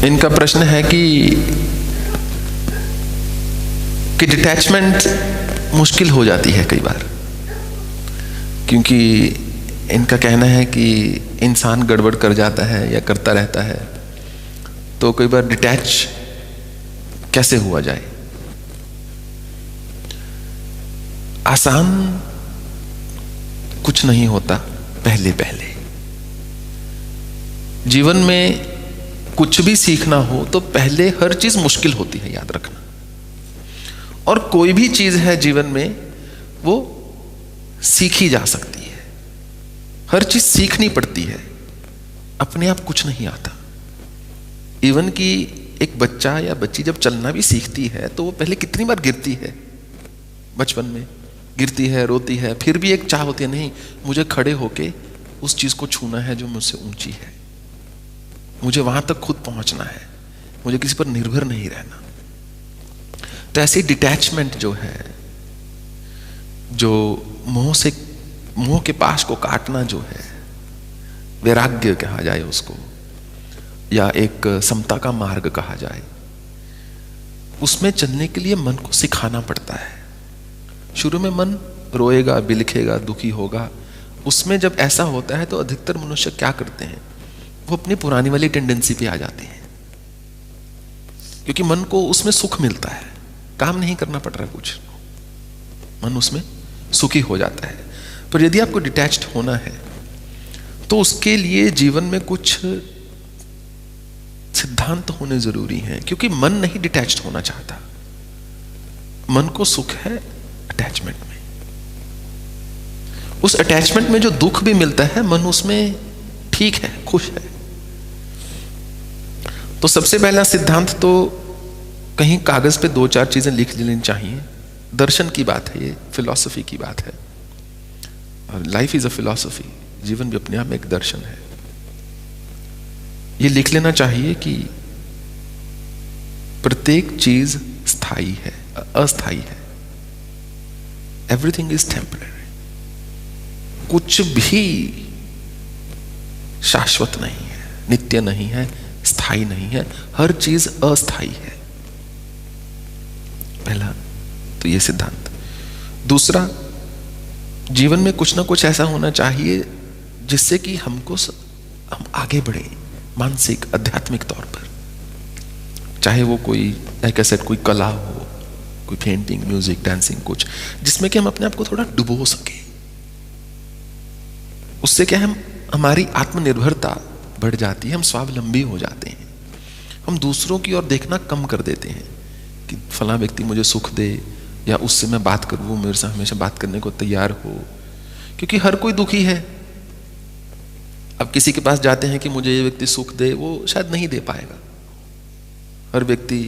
इनका प्रश्न है कि डिटैचमेंट मुश्किल हो जाती है कई बार, क्योंकि इनका कहना है कि इंसान गड़बड़ कर जाता है या करता रहता है, तो कई बार डिटैच कैसे हुआ जाए। आसान कुछ नहीं होता। पहले जीवन में कुछ भी सीखना हो तो पहले हर चीज मुश्किल होती है, याद रखना। और कोई भी चीज है जीवन में वो सीखी जा सकती है, हर चीज सीखनी पड़ती है, अपने आप कुछ नहीं आता। इवन कि एक बच्चा या बच्ची जब चलना भी सीखती है तो वो पहले कितनी बार गिरती है, बचपन में गिरती है, रोती है, फिर भी एक चाह होती है, नहीं मुझे खड़े होके उस चीज को छूना है जो मुझसे ऊंची है, मुझे वहां तक खुद पहुंचना है, मुझे किसी पर निर्भर नहीं रहना। तो ऐसी डिटैचमेंट जो है, जो मोह के पाश को काटना जो है, वैराग्य कहा जाए उसको, या एक समता का मार्ग कहा जाए, उसमें चलने के लिए मन को सिखाना पड़ता है। शुरू में मन रोएगा, बिलखेगा, दुखी होगा। उसमें जब ऐसा होता है तो अधिकतर मनुष्य क्या करते हैं, वो अपनी पुरानी वाली टेंडेंसी पे आ जाते हैं, क्योंकि मन को उसमें सुख मिलता है, काम नहीं करना पड़ रहा कुछ, मन उसमें सुखी हो जाता है। पर यदि आपको डिटैच्ड होना है तो उसके लिए जीवन में कुछ सिद्धांत होने जरूरी हैं, क्योंकि मन नहीं डिटैच्ड होना चाहता। मन को सुख है अटैचमेंट में। उस अटैचमेंट में जो दुख भी मिलता है, मन उसमें ठीक है, खुश है। तो सबसे पहला सिद्धांत तो कहीं कागज पे 2-4 चीजें लिख लेनी चाहिए। दर्शन की बात है, ये फिलॉसफी की बात है, और लाइफ इज अ फिलॉसफी, जीवन भी अपने आप में एक दर्शन है। ये लिख लेना चाहिए कि प्रत्येक चीज स्थायी है, अस्थायी है। Everything is temporary. कुछ भी शाश्वत नहीं है, नित्य नहीं है, स्थायी नहीं है, हर चीज अस्थायी है। पहला तो ये सिद्धांत। दूसरा, जीवन में कुछ ना कुछ ऐसा होना चाहिए जिससे कि हम आगे बढ़े, मानसिक आध्यात्मिक तौर पर। चाहे वो कोई कोई कला हो, कोई पेंटिंग, म्यूजिक, डांसिंग, कुछ जिसमें कि हम अपने आप को थोड़ा डुबो सके। उससे क्या है, हमारी आत्मनिर्भरता बढ़ जाती है, हम स्वावलंबी हो जाते हैं। हम दूसरों की ओर देखना कम कर देते हैं कि फलां व्यक्ति मुझे सुख दे, या उससे मैं बात करूं, वो मेरे से हमेशा बात करने को तैयार हो, क्योंकि हर कोई दुखी है। अब किसी के पास जाते हैं कि मुझे ये व्यक्ति सुख दे, वो शायद नहीं दे पाएगा। हर व्यक्ति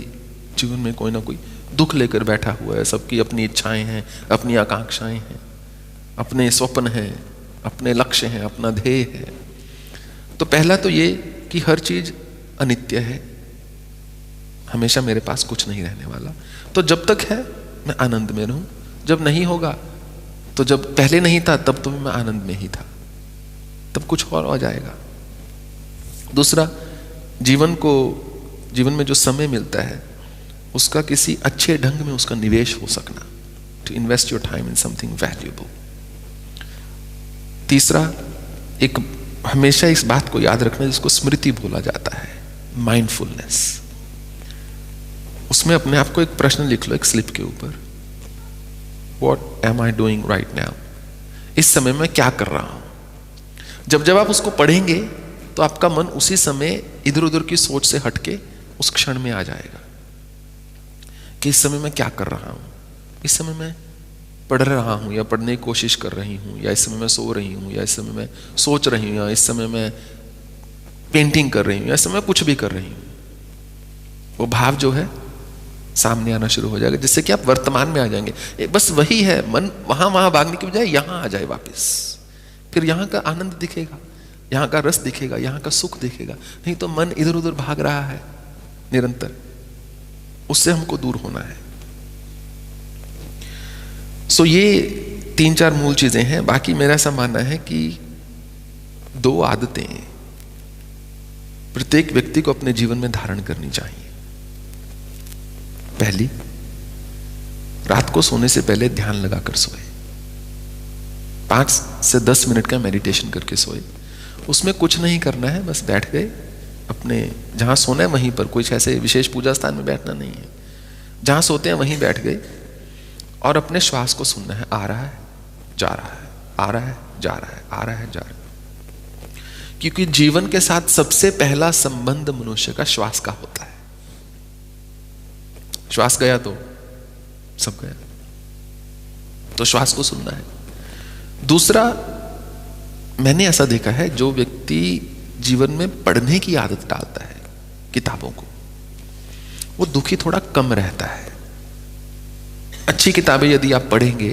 जीवन में कोई ना कोई दुख लेकर बैठा हुआ है। सबकी अपनी इच्छाएं हैं, अपनी आकांक्षाएं हैं, अपने स्वप्न हैं, अपने लक्ष्य हैं, अपना ध्येय है। तो पहला तो ये कि हर चीज अनित्य है, हमेशा मेरे पास कुछ नहीं रहने वाला। तो जब तक है मैं आनंद में रहूं, जब नहीं होगा तो जब पहले नहीं था तब तो मैं आनंद में ही था, तब कुछ और हो जाएगा। दूसरा, जीवन में जो समय मिलता है उसका किसी अच्छे ढंग में उसका निवेश हो सकना, to invest your time in something valuable. तीसरा, एक हमेशा इस बात को याद रखना जिसको स्मृति बोला जाता है, माइंडफुलनेस। उसमें अपने आप को एक प्रश्न लिख लो एक स्लिप के ऊपर, what am I doing right now. इस समय मैं क्या कर रहा हूं। जब आप उसको पढ़ेंगे तो आपका मन उसी समय इधर उधर की सोच से हटके उस क्षण में आ जाएगा कि इस समय मैं क्या कर रहा हूं। इस समय मैं पढ़ रहा हूं, या पढ़ने की कोशिश कर रही हूं, या इस समय मैं सो रही हूं, या इस समय मैं सोच रही हूं, या इस समय मैं पेंटिंग कर रही हूं, या इस समय कुछ भी कर रही हूं। वो भाव जो है सामने आना शुरू हो जाएगा, जिससे कि आप वर्तमान में आ जाएंगे। बस वही है, मन वहां भागने की बजाय यहां आ जाए वापस, फिर यहां का आनंद दिखेगा, यहां का रस दिखेगा, यहां का सुख दिखेगा। नहीं तो मन इधर उधर भाग रहा है निरंतर, उससे हमको दूर होना है। सो ये 3-4 मूल चीजें हैं। बाकी मेरा ऐसा मानना है कि 2 आदतें प्रत्येक व्यक्ति को अपने जीवन में धारण करनी चाहिए। पहली, रात को सोने से पहले ध्यान लगाकर सोए। 5 से 10 मिनट का मेडिटेशन करके सोए। उसमें कुछ नहीं करना है, बस बैठ गए, अपने जहां सोना है वहीं पर, कोई ऐसे विशेष पूजा स्थान में बैठना नहीं है, जहां सोते हैं वहीं बैठ गए और अपने श्वास को सुनना है। आ रहा है, जा रहा है, आ रहा है, जा रहा है, आ रहा है, जा रहा है। क्योंकि जीवन के साथ सबसे पहला संबंध मनुष्य का श्वास का होता है। श्वास गया तो सब गया, तो श्वास को सुनना है। दूसरा, मैंने ऐसा देखा है, जो व्यक्ति जीवन में पढ़ने की आदत डालता है किताबों को, वो दुखी थोड़ा कम रहता है। अच्छी किताबें यदि आप पढ़ेंगे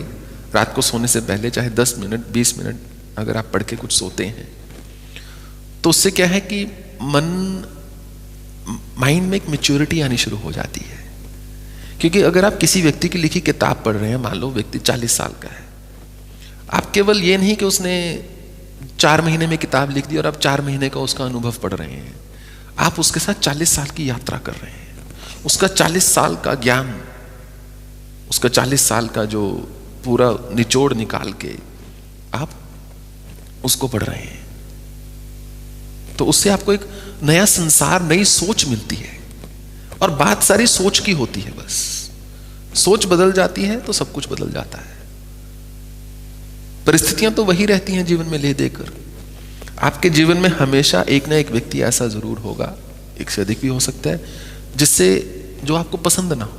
रात को सोने से पहले, चाहे 10 मिनट 20 मिनट अगर आप पढ़ के कुछ सोते हैं, तो उससे क्या है कि माइंड में एक मैच्योरिटी आनी शुरू हो जाती है। क्योंकि अगर आप किसी व्यक्ति की लिखी किताब पढ़ रहे हैं, मान लो व्यक्ति 40 साल का है, आप केवल ये नहीं कि उसने 4 महीने में किताब लिख दी और आप 4 महीने का उसका अनुभव पढ़ रहे हैं, आप उसके साथ 40 साल की यात्रा कर रहे हैं। उसका 40 साल का ज्ञान, उसका 40 साल का जो पूरा निचोड़ निकाल के आप उसको पढ़ रहे हैं, तो उससे आपको एक नया संसार, नई सोच मिलती है। और बात सारी सोच की होती है, बस सोच बदल जाती है तो सब कुछ बदल जाता है। परिस्थितियां तो वही रहती हैं जीवन में ले देकर। आपके जीवन में हमेशा एक ना एक व्यक्ति ऐसा जरूर होगा, एक से अधिक भी हो सकता है, जिससे जो आपको पसंद ना हो।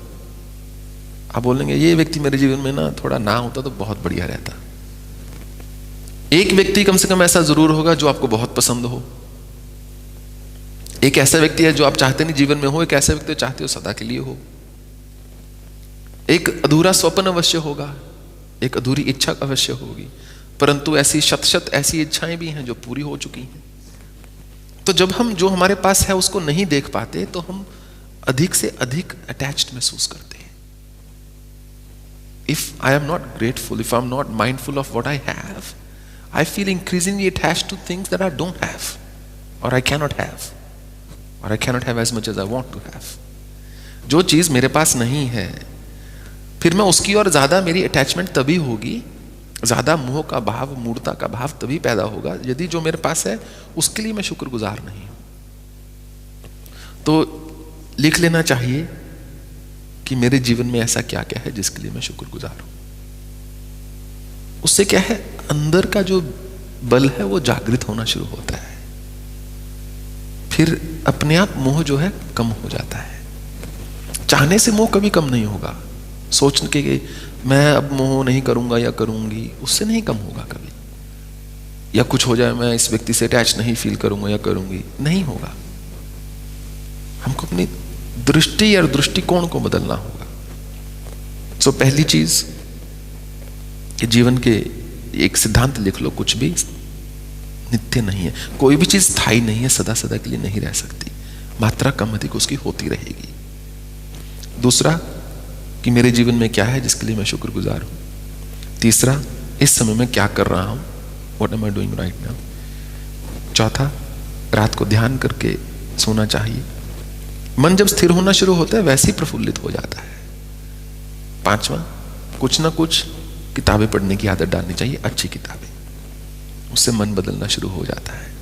आप बोलेंगे ये व्यक्ति मेरे जीवन में ना थोड़ा ना होता तो बहुत बढ़िया रहता। एक व्यक्ति कम से कम ऐसा जरूर होगा जो आपको बहुत पसंद हो। एक ऐसा व्यक्ति है जो आप चाहते नहीं जीवन में हो, एक ऐसा व्यक्ति चाहते हो सदा के लिए हो। एक अधूरा स्वप्न अवश्य होगा, एक अधूरी इच्छा अवश्य होगी, परंतु ऐसी शत ऐसी इच्छाएं भी हैं जो पूरी हो चुकी हैं। तो जब हम जो हमारे पास है उसको नहीं देख पाते, तो हम अधिक से अधिक अटैच्ड महसूस करते हैं। If I am not grateful, if I am not mindful of what I have, I feel increasingly attached to things that I don't have, और आई कैन नॉट हैव, और I can not have as much as I want to have. जो चीज मेरे पास नहीं है, फिर मैं उसकी और ज्यादा मेरी अटैचमेंट तभी होगी, ज्यादा मोह का भाव, मूर्ता का भाव तभी पैदा होगा, यदि जो मेरे पास है उसके लिए मैं शुक्रगुजार नहीं हूं। तो लिख लेना चाहिए कि मेरे जीवन में ऐसा क्या क्या है जिसके लिए मैं शुक्रगुजार हूं। उससे क्या है, अंदर का जो बल है वो जागृत होना शुरू होता है। फिर अपने आप मोह जो है कम हो जाता है। चाहने से मोह कभी कम नहीं होगा। सोच के मैं अब मोह नहीं करूंगा या करूंगी, उससे नहीं कम होगा कभी। या कुछ हो जाए, मैं इस व्यक्ति से अटैच नहीं फील करूंगा या करूंगी, नहीं होगा। हमको अपनी दृष्टि और दृष्टिकोण को बदलना होगा। सो पहली चीज कि जीवन के एक सिद्धांत लिख लो, कुछ भी नित्य नहीं है, कोई भी चीज स्थायी नहीं है, सदा सदा के लिए नहीं रह सकती, मात्रा कम अधिक उसकी होती रहेगी। दूसरा कि मेरे जीवन में क्या है जिसके लिए मैं शुक्रगुजार हूं। तीसरा, इस समय में क्या कर रहा हूं, what am I doing right now. चौथा, रात को ध्यान करके सोना चाहिए। मन जब स्थिर होना शुरू होता है वैसे ही प्रफुल्लित हो जाता है। पांचवा, कुछ ना कुछ किताबें पढ़ने की आदत डालनी चाहिए, अच्छी किताबें, उससे मन बदलना शुरू हो जाता है।